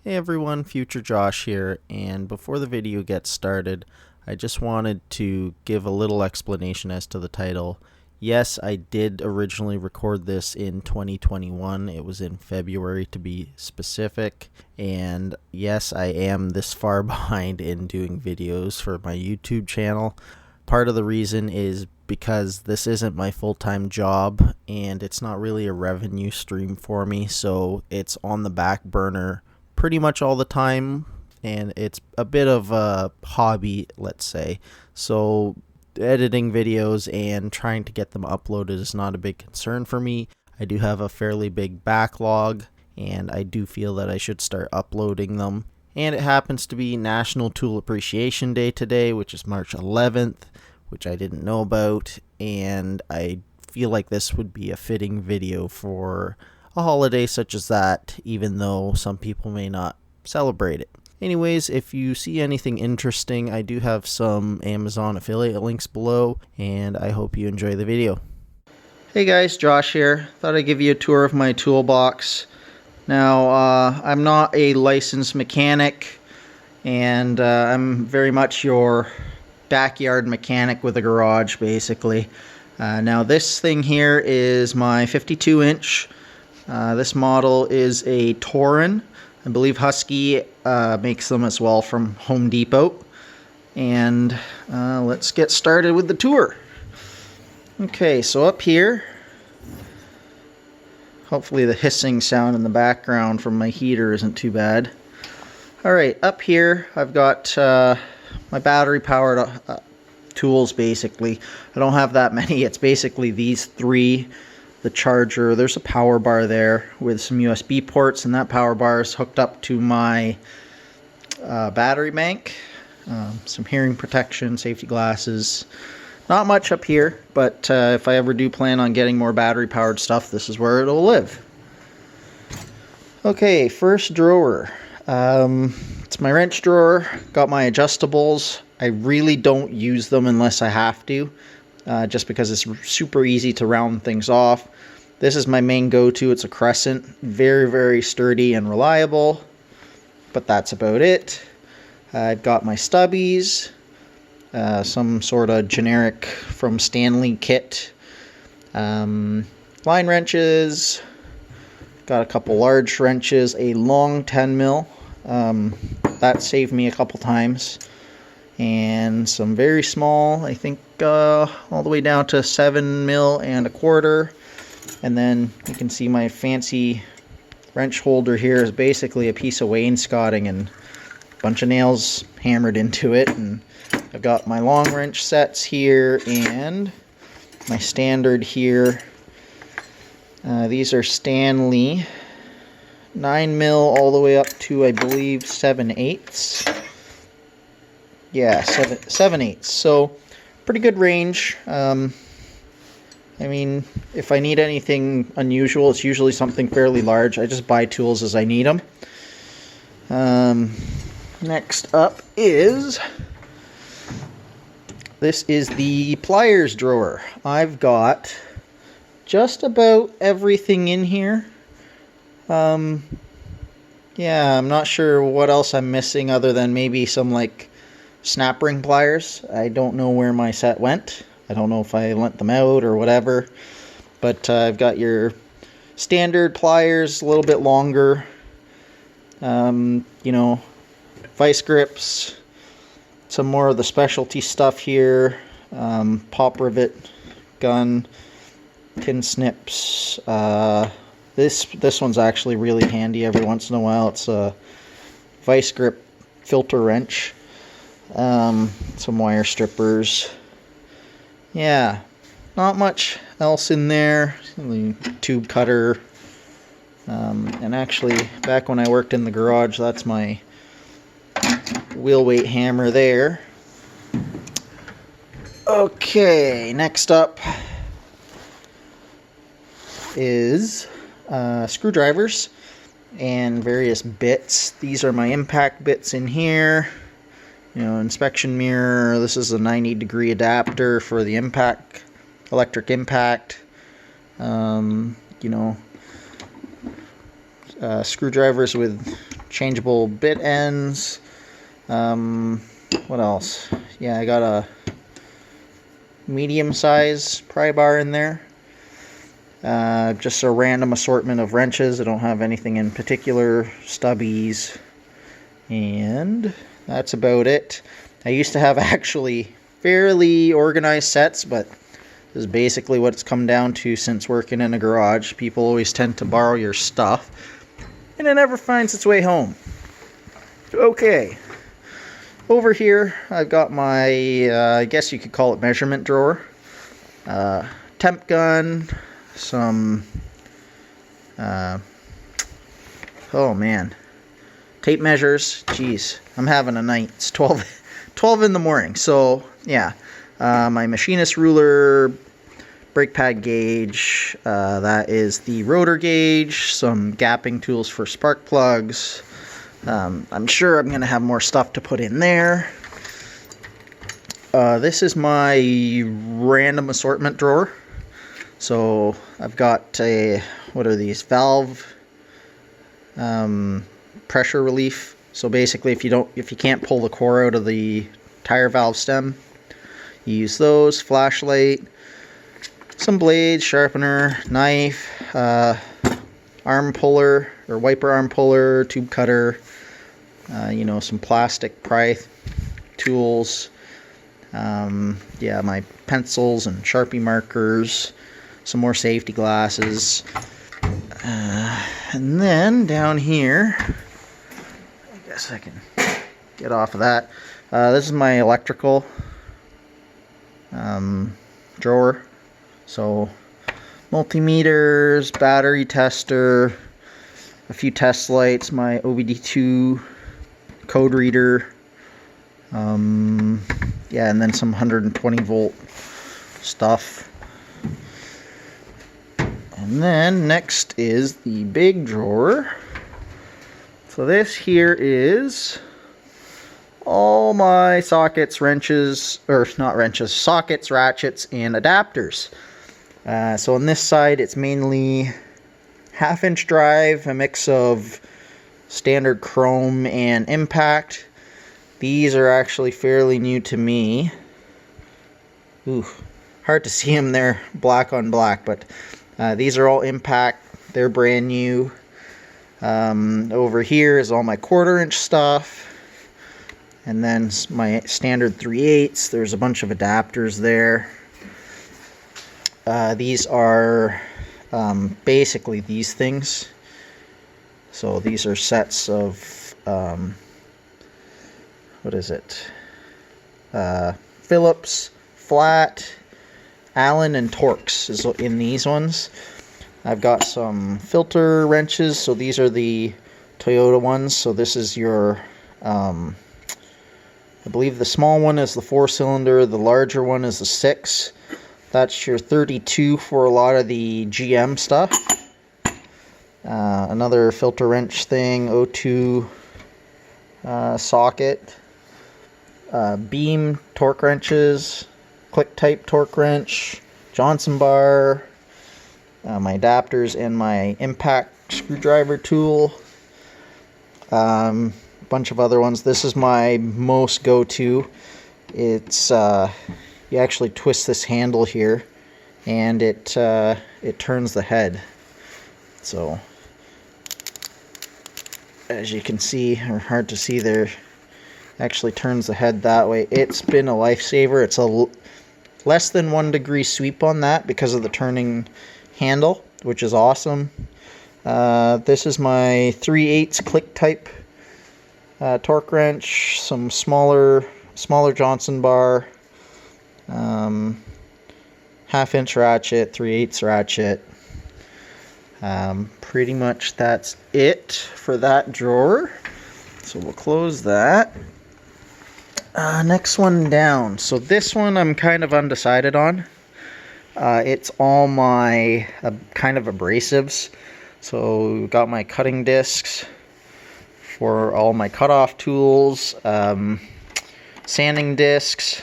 Hey everyone, Future Josh here, and before the video gets started, I just wanted to give a little explanation as to the title. Yes, I did originally record this in 2021. It was in February to be specific, and yes, I am this far behind in doing videos for my YouTube channel. Part of the reason is because this isn't my full-time job, and it's not really a revenue stream for me, so it's on the back burner pretty much all the time, and it's a bit of a hobby, let's say. So editing videos and trying to get them uploaded is not a big concern for me. I do have a fairly big backlog, and I do feel that I should start uploading them. And it happens to be National Tool Appreciation Day today, which is March 11th, which I didn't know about, and I feel like this would be a fitting video for a holiday such as that, even though some people may not celebrate it. Anyways, if you see anything interesting, I do have some Amazon affiliate links below, and I hope you enjoy the video. Hey guys, Josh here. Thought I'd give you a tour of my toolbox. Now, I'm not a licensed mechanic, and I'm very much your backyard mechanic with a garage, basically. Now, this thing here is my 52-inch. This model is a Tauren. I believe Husky makes them as well from Home Depot. And let's get started with the tour. Okay, so up here, hopefully the hissing sound in the background from my heater isn't too bad. Alright, up here I've got my battery powered tools basically. I don't have that many, it's basically these three. The charger, there's a power bar there with some USB ports, and that power bar is hooked up to my battery bank. Some hearing protection, safety glasses. Not much up here, but if I ever do plan on getting more battery powered stuff, this is where it'll live. Okay, first drawer. It's my wrench drawer. Got my adjustables. I really don't use them unless I have to. Just because it's super easy to round things off. This is my main go-to. It's a Crescent. Very, very sturdy and reliable. But that's about it. I've got my stubbies. Some sort of generic from Stanley kit. Line wrenches. Got a couple large wrenches. A long 10 mil. That saved me a couple times. And some very small, I think all the way down to 7 mil and a quarter. And then you can see my fancy wrench holder here is basically a piece of wainscoting and a bunch of nails hammered into it. And I've got my long wrench sets here and my standard here. These are Stanley 9 mil all the way up to, I believe, 7/8. Yeah, 7/8. So pretty good range. I mean, if I need anything unusual, it's usually something fairly large. I just buy tools as I need them. Next up is, this is the pliers drawer. I've got just about everything in here. Yeah, I'm not sure what else I'm missing other than maybe some like snap ring pliers. I don't know where my set went. I don't know if I lent them out or whatever. But I've got your standard pliers, a little bit longer. You know, vice grips. Some more of the specialty stuff here. Pop rivet gun. Tin snips. This one's actually really handy every once in a while. It's a vice grip filter wrench. Some wire strippers. Yeah, not much else in there. The tube cutter. And actually, back when I worked in the garage, that's my wheel weight hammer there. Okay, next up is screwdrivers and various bits. These are my impact bits in here. You know, inspection mirror. This is a 90-degree adapter for the impact, electric impact. You know, screwdrivers with changeable bit ends. What else? Yeah, I got a medium size pry bar in there. Just a random assortment of wrenches. I don't have anything in particular. Stubbies. And that's about it. I used to have actually fairly organized sets, but this is basically what it's come down to since working in a garage. People always tend to borrow your stuff, and it never finds its way home. Okay. Over here, I've got my, I guess you could call it measurement drawer. Temp gun, some, oh man, tape measures. Jeez, I'm having a night. It's 12 in the morning, so yeah. My machinist ruler, brake pad gauge, that is the rotor gauge, some gapping tools for spark plugs. I'm sure I'm going to have more stuff to put in there. This is my random assortment drawer. So I've got a, what are these, valve pressure relief. So basically if you can't pull the core out of the tire valve stem, you use those. Flashlight, some blades, sharpener, knife, arm puller or wiper arm puller, tube cutter, you know, some plastic pry tools, yeah, my pencils and Sharpie markers, some more safety glasses, and then down here, I guess I can get off of that. This is my electrical drawer. So multimeters, battery tester, a few test lights, my OBD2 code reader, yeah, and then some 120 volt stuff. And then next is the big drawer. So this here is all my sockets, wrenches, or not wrenches, sockets, ratchets, and adapters. So on this side, it's mainly 1/2-inch drive, a mix of standard chrome and impact. These are actually fairly new to me. Ooh, hard to see them there black on black, but these are all impact. They're brand new. Over here is all my 1/4-inch stuff. And then my standard 3/8. There's a bunch of adapters there. These are basically these things. So these are sets of, what is it? Phillips, flat, Allen, and Torx is in these ones. I've got some filter wrenches. So these are the Toyota ones. So this is your, I believe the small one is the 4-cylinder, the larger one is the 6. That's your 32 for a lot of the GM stuff. Another filter wrench thing, O2 socket. Beam torque wrenches, click type torque wrench, Johnson bar, my adapters, and my impact screwdriver tool. Bunch of other ones. This is my most go-to. It's you actually twist this handle here, and it turns the head. So as you can see, or hard to see there, actually turns the head that way. It's been a lifesaver. It's a less than 1 degree sweep on that because of the turning handle, which is awesome. This is my 3/8 click type torque wrench, some smaller Johnson bar, 1/2-inch ratchet, 3/8 ratchet. Pretty much that's it for that drawer. So we'll close that. Next one down. So this one I'm kind of undecided on. It's all my kind of abrasives. So got my cutting discs for all my cutoff tools, sanding discs,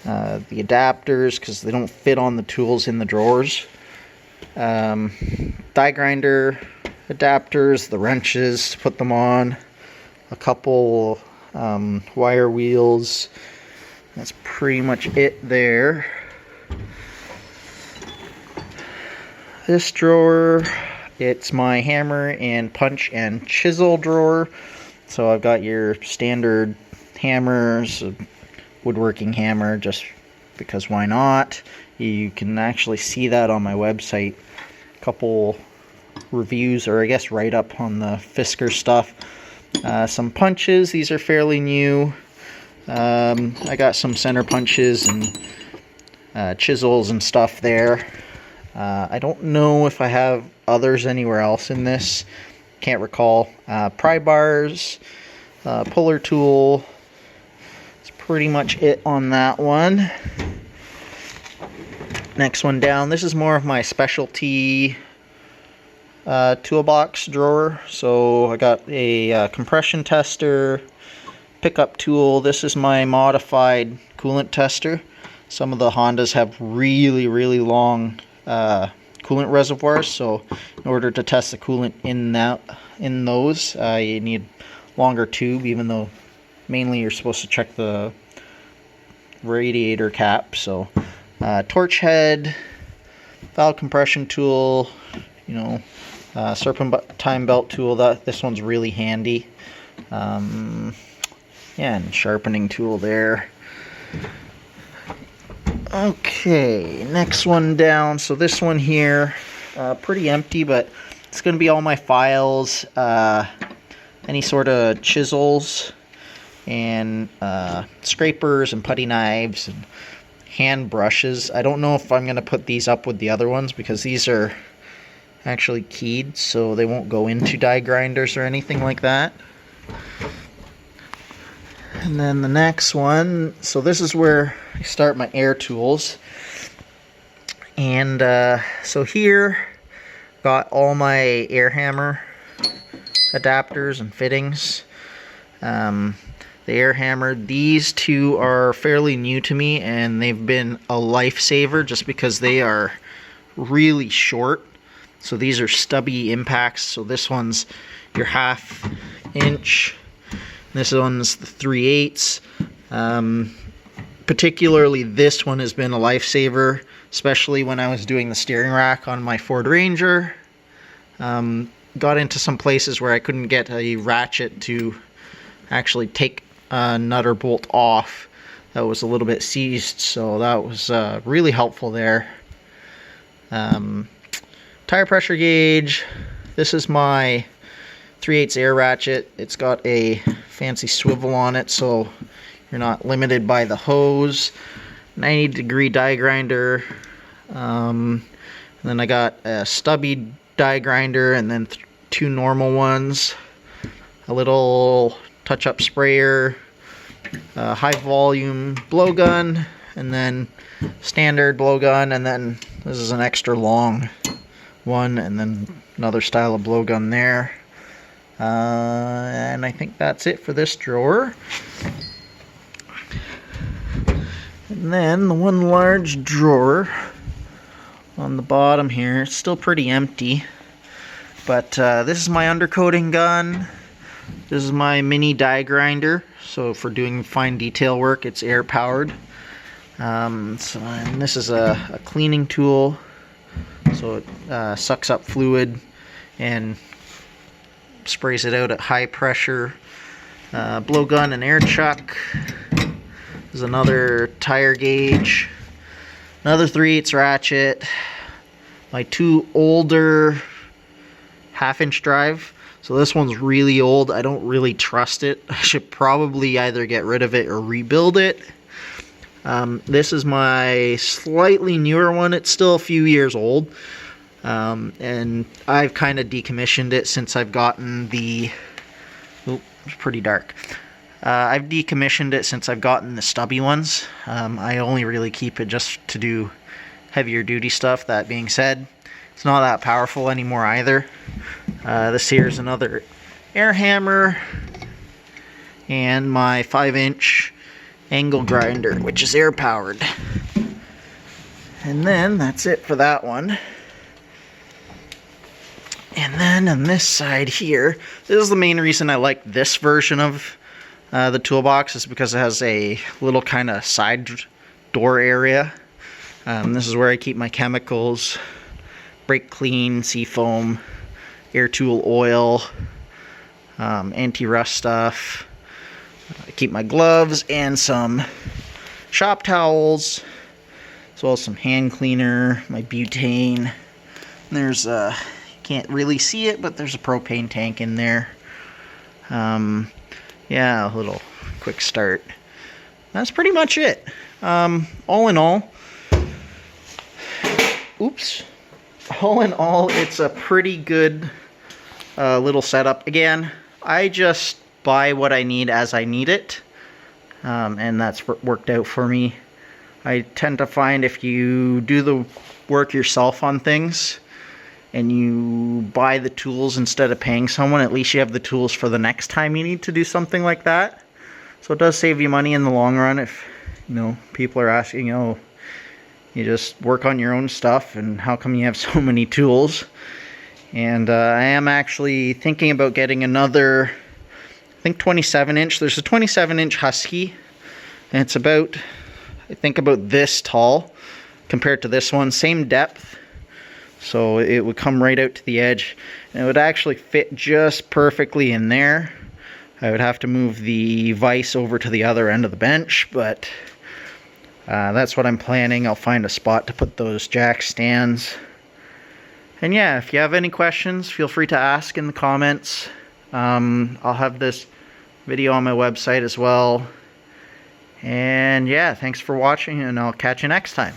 the adapters because they don't fit on the tools in the drawers, die grinder, adapters, the wrenches to put them on, a couple wire wheels. That's pretty much it there. This drawer, it's my hammer and punch and chisel drawer. So I've got your standard hammers, a woodworking hammer, just because why not. You can actually see that on my website. A couple reviews, or I guess write up on the Fisker stuff. Some punches, these are fairly new. I got some center punches and chisels and stuff there. I don't know if I have others anywhere else in this. Can't recall. Pry bars, puller tool. That's pretty much it on that one. Next one down. This is more of my specialty toolbox drawer. So I got a compression tester, pickup tool. This is my modified coolant tester. Some of the Hondas have really long coolant reservoirs, so in order to test the coolant in those, you need longer tube, even though mainly you're supposed to check the radiator cap. So torch head, valve compression tool, serpentine belt tool. This one's really handy. Yeah, and sharpening tool there. Okay, next one down. So this one here, pretty empty, but it's going to be all my files, any sort of chisels, and scrapers, and putty knives, and hand brushes. I don't know if I'm going to put these up with the other ones, because these are actually keyed, so they won't go into die grinders or anything like that. And then the next one, so this is where I start my air tools. And so here, got all my air hammer adapters and fittings. The air hammer, these two are fairly new to me, and they've been a lifesaver just because they are really short. So these are stubby impacts. So this one's your 1/2 inch. This one's the 3/8. Particularly this one has been a lifesaver, especially when I was doing the steering rack on my Ford Ranger. Got into some places where I couldn't get a ratchet to actually take a nut or bolt off. That was a little bit seized, so that was really helpful there. Tire pressure gauge. This is my 3/8 air ratchet. It's got a fancy swivel on it, so you're not limited by the hose. 90-degree die grinder. And then I got a stubby die grinder, and then 2 normal ones. A little touch-up sprayer, high volume blowgun, and then standard blowgun, and then this is an extra long one, and then another style of blowgun there. And I think that's it for this drawer. And then the one large drawer on the bottom here, it's still pretty empty, but this is my undercoating gun. This is my mini die grinder, so for doing fine detail work, it's air powered. And this is a cleaning tool, so it sucks up fluid and sprays it out at high pressure. Blowgun and air chuck. There's another tire gauge, another 3/8 ratchet, my 2 older 1/2 inch drive. So this one's really old. I don't really trust it. I should probably either get rid of it or rebuild it. This is my slightly newer one. It's still a few years old. And I've kind of decommissioned it since I've gotten the... Oh, it's pretty dark. I've decommissioned it since I've gotten the stubby ones. I only really keep it just to do heavier duty stuff. That being said, it's not that powerful anymore either. This here is another air hammer and my 5-inch angle grinder, which is air powered. And then that's it for that one. And then on this side here, this is the main reason I like this version of the toolbox, is because it has a little kind of side door area. This is where I keep my chemicals, brake clean, seafoam, air tool oil, anti-rust stuff. I keep my gloves and some shop towels, as well as some hand cleaner, my butane. There's you can't really see it, but there's a propane tank in there. Yeah, a little quick start. That's pretty much it. All in all, all in all, it's a pretty good little setup. Again, I just buy what I need as I need it, and that's worked out for me. I tend to find if you do the work yourself on things and you buy the tools instead of paying someone, at least you have the tools for the next time you need to do something like that. So it does save you money in the long run if, people are asking, you just work on your own stuff and how come you have so many tools. And I am actually thinking about getting another, I think 27-inch. There's a 27-inch Husky, and it's about, I think, about this tall compared to this one. Same depth, so it would come right out to the edge, and it would actually fit just perfectly in there. I would have to move the vise over to the other end of the bench, but that's what I'm planning. I'll find a spot to put those jack stands. And yeah, if you have any questions, feel free to ask in the comments. I'll have this video on my website as well. And yeah, thanks for watching, and I'll catch you next time.